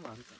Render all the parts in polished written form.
もあるから。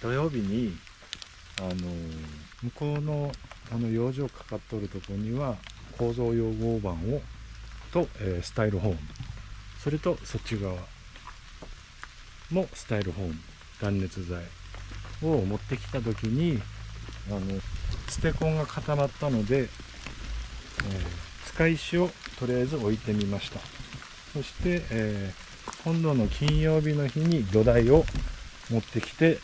土曜日に向こうの養生かかっとるところには構造用合板をと、スタイルホーム、それとそっち側もスタイルホーム断熱材を持ってきた時にステコンが固まったので、使い石をとりあえず置いてみました。そして、今度の金曜日の日に土台を持ってきて、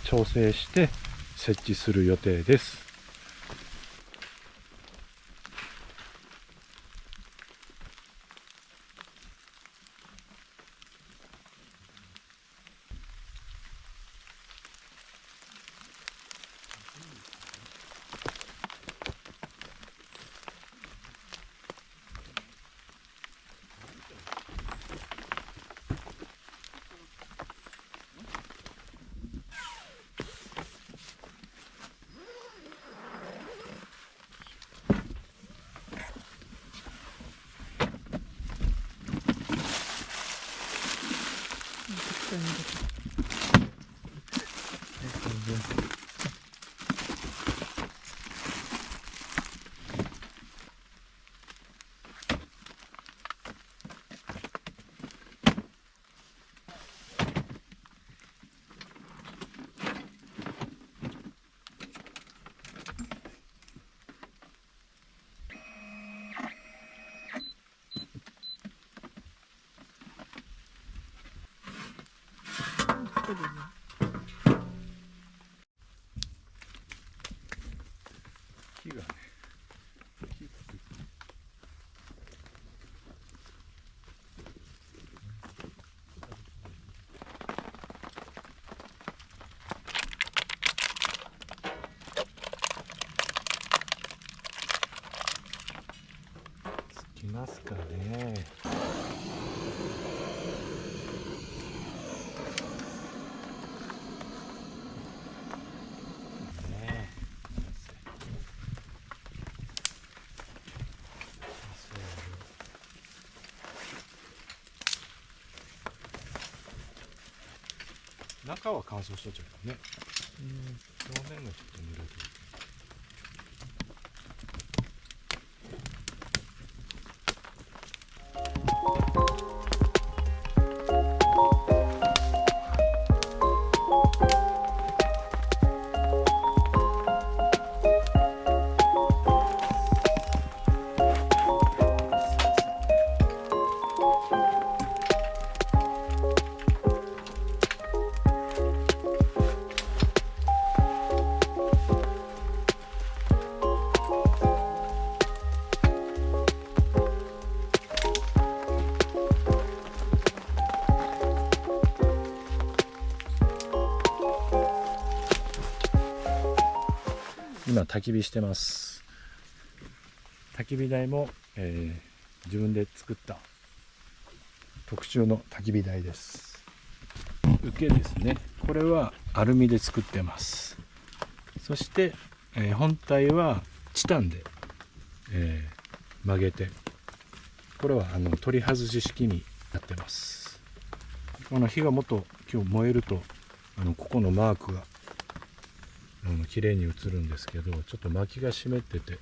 調整して設置する予定です。木がね、つきますかね。中は乾燥しとっちゃうからね。表面がちょっと濡れてる。今焚き火してます。焚き火台も、自分で作った特注の焚き火台です。受けですね、これはアルミで作ってます。そして、本体はチタンで、曲げて、これは取り外し式になってます。この火がもっと今日燃えるとここのマークが綺麗に映るんですけど、ちょっと薪が湿ってて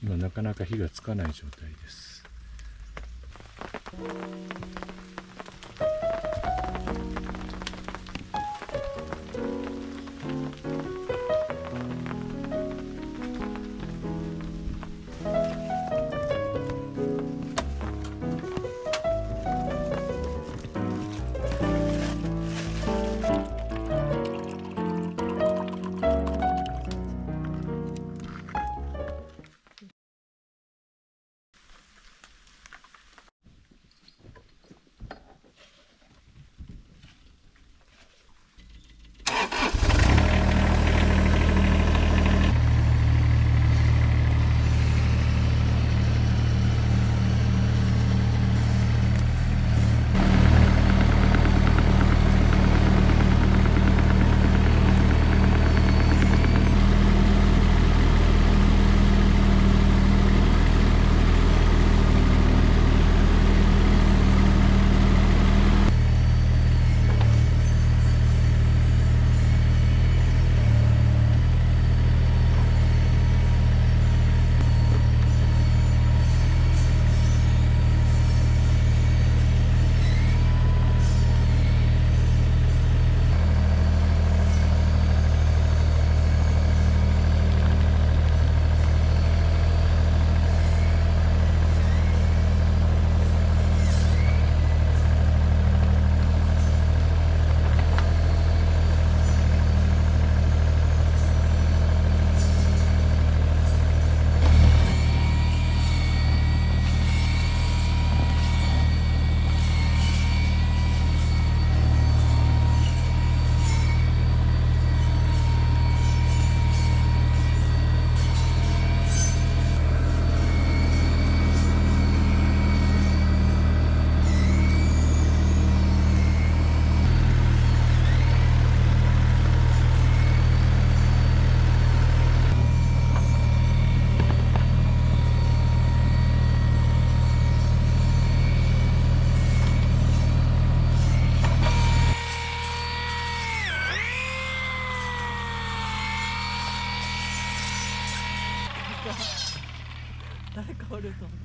今なかなか火がつかない状態です。これと思って。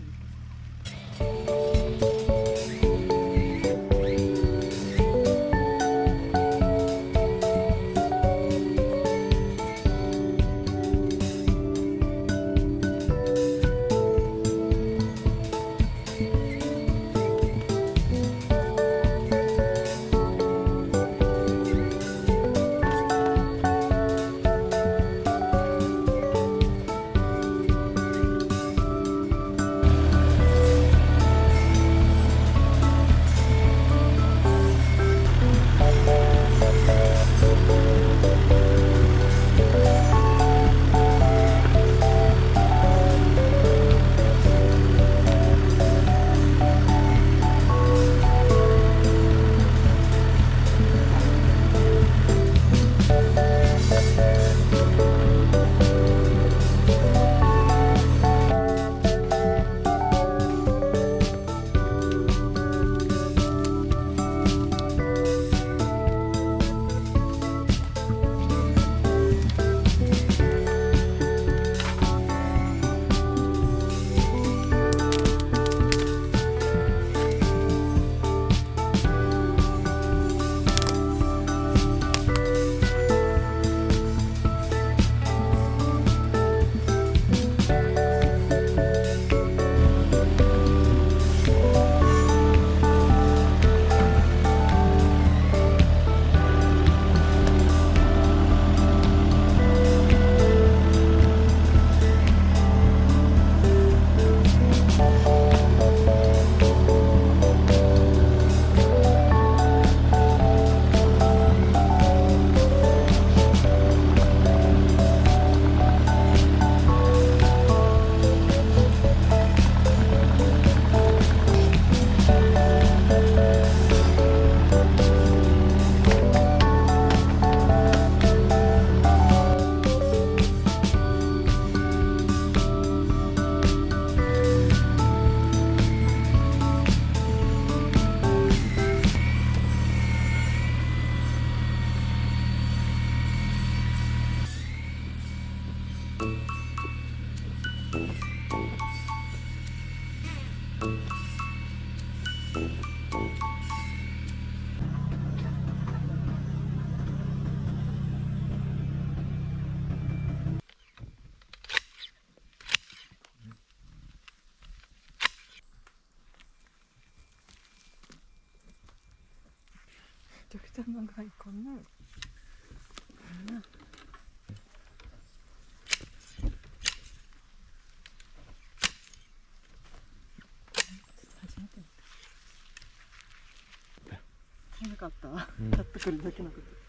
めちゃくちゃ長いかな。初めて見た。早かった。やってくるだけのこと。